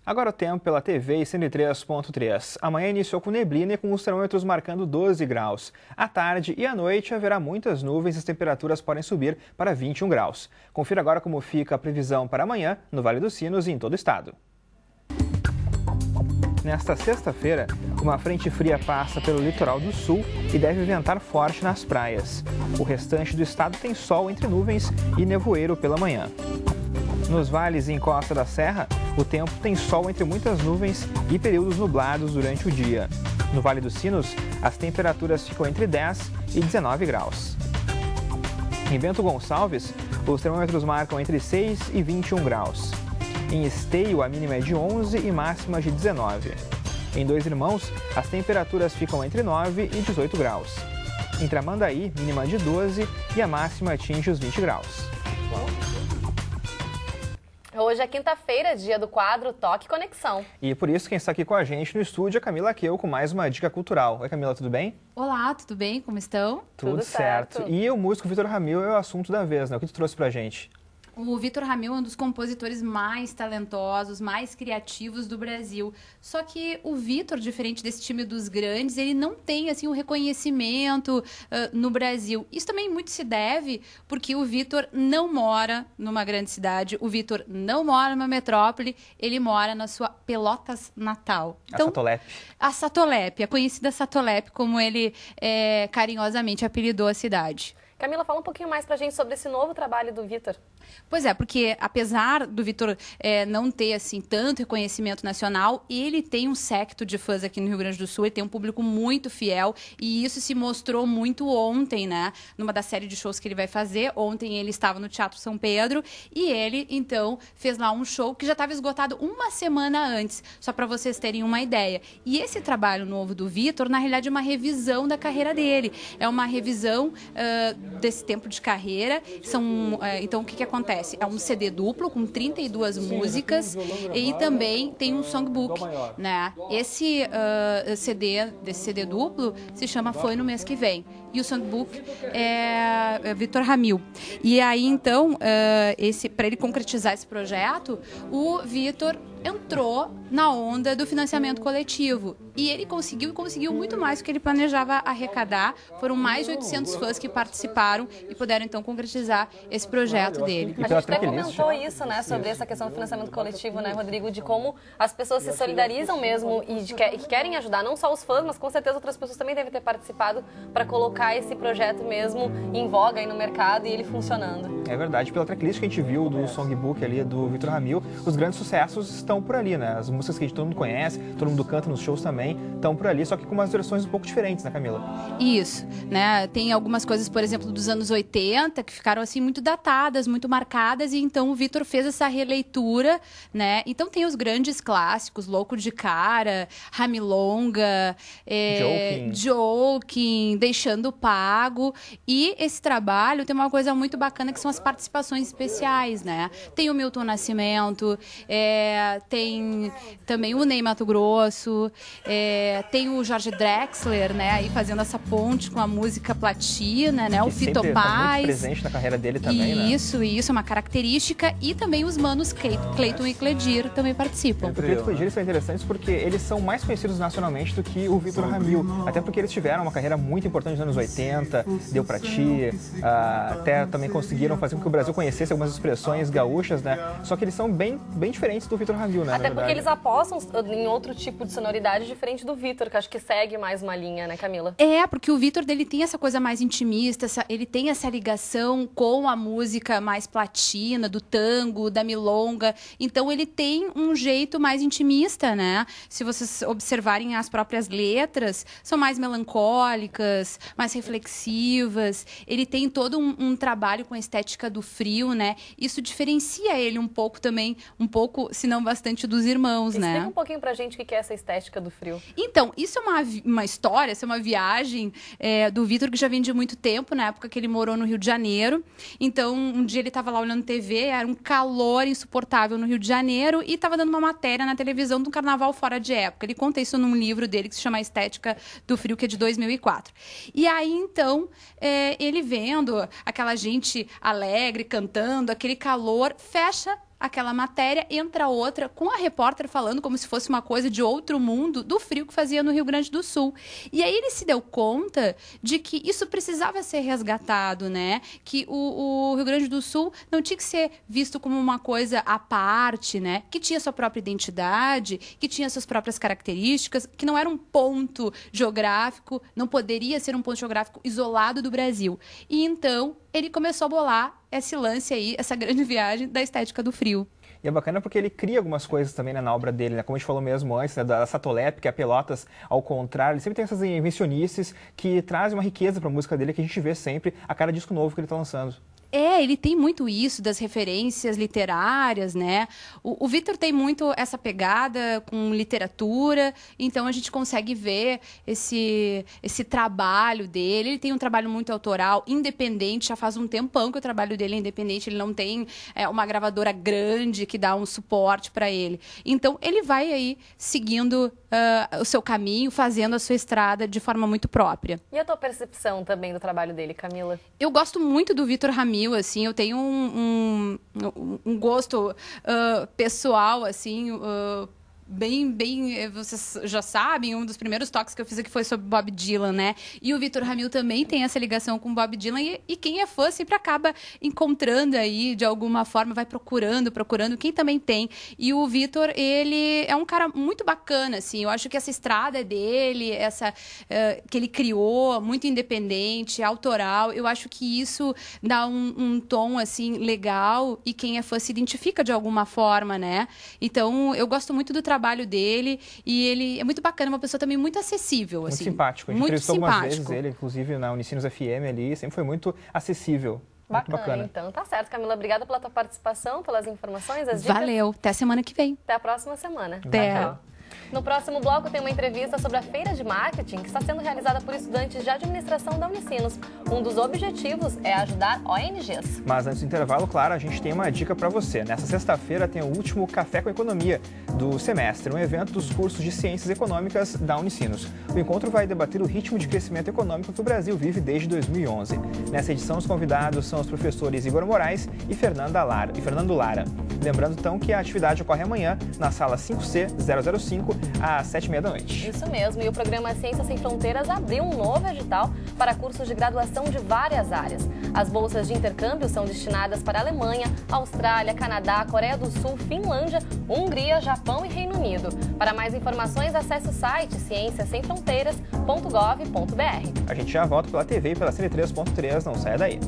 Agora o tempo pela TV e 103.3. Amanhã iniciou com neblina e com os termômetros marcando 12 graus. À tarde e à noite haverá muitas nuvens e as temperaturas podem subir para 21 graus. Confira agora como fica a previsão para amanhã no Vale dos Sinos e em todo o estado. Nesta sexta-feira, uma frente fria passa pelo litoral do sul e deve ventar forte nas praias. O restante do estado tem sol entre nuvens e nevoeiro pela manhã. Nos vales e encosta da serra, o tempo tem sol entre muitas nuvens e períodos nublados durante o dia. No Vale dos Sinos, as temperaturas ficam entre 10 e 19 graus. Em Bento Gonçalves, os termômetros marcam entre 6 e 21 graus. Em Esteio, a mínima é de 11 e máxima de 19. Em Dois Irmãos, as temperaturas ficam entre 9 e 18 graus. Em Tramandaí, mínima de 12 e a máxima atinge os 20 graus. Hoje é quinta-feira, dia do quadro Toque Conexão. E por isso quem está aqui com a gente no estúdio é Camila Aqueu com mais uma dica cultural. Oi Camila, tudo bem? Olá, tudo bem? Como estão? Tudo certo. E o músico Vitor Ramil é o assunto da vez, né? O que tu trouxe pra gente? O Vitor Ramil é um dos compositores mais talentosos, mais criativos do Brasil. Só que o Vitor, diferente desse time dos grandes, ele não tem assim, um reconhecimento no Brasil. Isso também muito se deve porque o Vitor não mora numa grande cidade, o Vitor não mora numa metrópole, ele mora na sua Pelotas natal. Então, a Satolepe. A Satolepe, a conhecida Satolepe, como ele carinhosamente apelidou a cidade. Camila, fala um pouquinho mais pra gente sobre esse novo trabalho do Vitor. Pois é, porque apesar do Vitor não ter assim tanto reconhecimento nacional, ele tem um séquito de fãs aqui no Rio Grande do Sul, ele tem um público muito fiel e isso se mostrou muito ontem, né? Numa da série de shows que ele vai fazer. Ontem ele estava no Teatro São Pedro e ele, então, fez lá um show que já estava esgotado uma semana antes, só para vocês terem uma ideia. E esse trabalho novo do Vitor, na realidade, é uma revisão da carreira dele. É uma revisão desse tempo de carreira. Então, o que acontece? É um CD duplo com 32 músicas e também tem um songbook, né? Esse CD duplo se chama Foi no Mês que Vem. E o songbook é Vitor Ramil. E aí, então, para ele concretizar esse projeto, o Vitor entrou na onda do financiamento coletivo. E ele conseguiu muito mais do que ele planejava arrecadar. Foram mais de 800 fãs que participaram e puderam, então, concretizar esse projeto dele. A gente até comentou isso, né, sobre essa questão do financiamento coletivo, né, Rodrigo, de como as pessoas se solidarizam mesmo e que querem ajudar, não só os fãs, mas com certeza outras pessoas também devem ter participado para colocar esse projeto mesmo em voga aí no mercado e ele funcionando. É verdade, pela tracklist que a gente viu do songbook ali do Vitor Ramil, os grandes sucessos estão por ali, né? As músicas que todo mundo conhece, todo mundo canta nos shows também, estão por ali, só que com umas versões um pouco diferentes, né, Camila? Isso, né? Tem algumas coisas, por exemplo, dos anos 80, que ficaram assim muito datadas, muito marcadas, e então o Vitor fez essa releitura, né? Então tem os grandes clássicos, Louco de Cara, Ramilonga, Joking, Deixando Pago, e esse trabalho tem uma coisa muito bacana que são as participações especiais, né? Tem o Milton Nascimento, tem também o Ney Matogrosso, tem o Jorge Drexler, né? Aí fazendo essa ponte com a música platina, né? O Fito Paz. Tá muito presente na carreira dele também, né? Isso é uma característica. E também os manos Cleiton e Cledir também participam. O Cleiton e Cledir são interessantes porque eles são mais conhecidos nacionalmente do que o Vitor Ramil. Até porque eles tiveram uma carreira muito importante nos anos 80, Deu Pra Ti, até também conseguiram fazer com que o Brasil conhecesse algumas expressões gaúchas, né? Só que eles são bem diferentes do Vitor Ramil, né? Até porque eles apostam em outro tipo de sonoridade diferente do Vitor, que acho que segue mais uma linha, né, Camila? Porque o Vitor dele tem essa coisa mais intimista, ele tem essa ligação com a música mais platina, do tango, da milonga. Então ele tem um jeito mais intimista, né? Se vocês observarem as próprias letras, são mais melancólicas, mais reflexivas. Ele tem todo um trabalho com a estética do frio, né? Isso diferencia ele um pouco também, se não bastante, dos irmãos, né? Explica um pouquinho pra gente o que é essa estética do frio. Então, isso é uma história, isso é uma viagem do Vitor que já vem de muito tempo, na época que ele morou no Rio de Janeiro. Então, um dia ele estava lá olhando TV, era um calor insuportável no Rio de Janeiro e estava dando uma matéria na televisão de um carnaval fora de época. Ele conta isso num livro dele que se chama A Estética do Frio, que é de 2004. E aí, então, ele vendo aquela gente alegre, cantando, aquele calor, fecha aquela matéria, entra outra, com a repórter falando como se fosse uma coisa de outro mundo, do frio que fazia no Rio Grande do Sul. E aí ele se deu conta de que isso precisava ser resgatado, né? Que o Rio Grande do Sul não tinha que ser visto como uma coisa à parte, né? Que tinha sua própria identidade, que tinha suas próprias características, que não era um ponto geográfico, não poderia ser um ponto geográfico isolado do Brasil. E então ele começou a bolar esse lance aí, essa grande viagem da estética do frio. E é bacana porque ele cria algumas coisas também, né, na obra dele, né? Como a gente falou mesmo antes, né, da Satolep, que é Pelotas ao contrário. Ele sempre tem essas invencionices que trazem uma riqueza para a música dele que a gente vê sempre a cada disco novo que ele está lançando. Ele tem muito isso das referências literárias, né? O Vitor tem muito essa pegada com literatura, então a gente consegue ver esse trabalho dele. Ele tem um trabalho muito autoral, independente, já faz um tempão que o trabalho dele é independente, ele não tem uma gravadora grande que dá um suporte para ele. Então ele vai aí seguindo o seu caminho, fazendo a sua estrada de forma muito própria. E a tua percepção também do trabalho dele, Camila? Eu gosto muito do Vitor Ramil, assim, eu tenho um gosto pessoal, assim, bem, vocês já sabem, um dos primeiros toques que eu fiz aqui foi sobre Bob Dylan, né? E o Vitor Ramil também tem essa ligação com Bob Dylan e quem é fã sempre acaba encontrando aí, de alguma forma, vai procurando, quem também tem. E o Vitor, ele é um cara muito bacana, assim, eu acho que essa estrada dele, que ele criou, muito independente, autoral, eu acho que isso dá um tom, assim, legal e quem é fã se identifica de alguma forma, né? Então, eu gosto muito do trabalho dele e ele é muito bacana, uma pessoa também muito acessível. Muito assim, simpático. A gente muito entrevistou algumas vezes simpático. ele, inclusive na Unicinos FM ali, sempre foi muito acessível. Muito bacana. Então, tá certo, Camila. Obrigada pela tua participação, pelas informações, as dicas. Valeu. Até semana que vem. Até a próxima semana. Até. Tchau. No próximo bloco tem uma entrevista sobre a Feira de Marketing que está sendo realizada por estudantes de administração da Unicinos. Um dos objetivos é ajudar ONGs. Mas antes do intervalo, claro, a gente tem uma dica para você. Nessa sexta-feira tem o último Café com Economia do semestre, um evento dos cursos de Ciências Econômicas da Unicinos. O encontro vai debater o ritmo de crescimento econômico que o Brasil vive desde 2011. Nessa edição, os convidados são os professores Igor Moraes e Fernando Lara. Lembrando, então, que a atividade ocorre amanhã na sala 5C005, às 7h30. Isso mesmo, e o programa Ciências Sem Fronteiras abriu um novo edital para cursos de graduação de várias áreas. As bolsas de intercâmbio são destinadas para a Alemanha, Austrália, Canadá, Coreia do Sul, Finlândia, Hungria, Japão e Reino Unido. Para mais informações, acesse o site cienciasemfronteiras.gov.br. A gente já volta pela TV e pela CN3.3, não saia daí.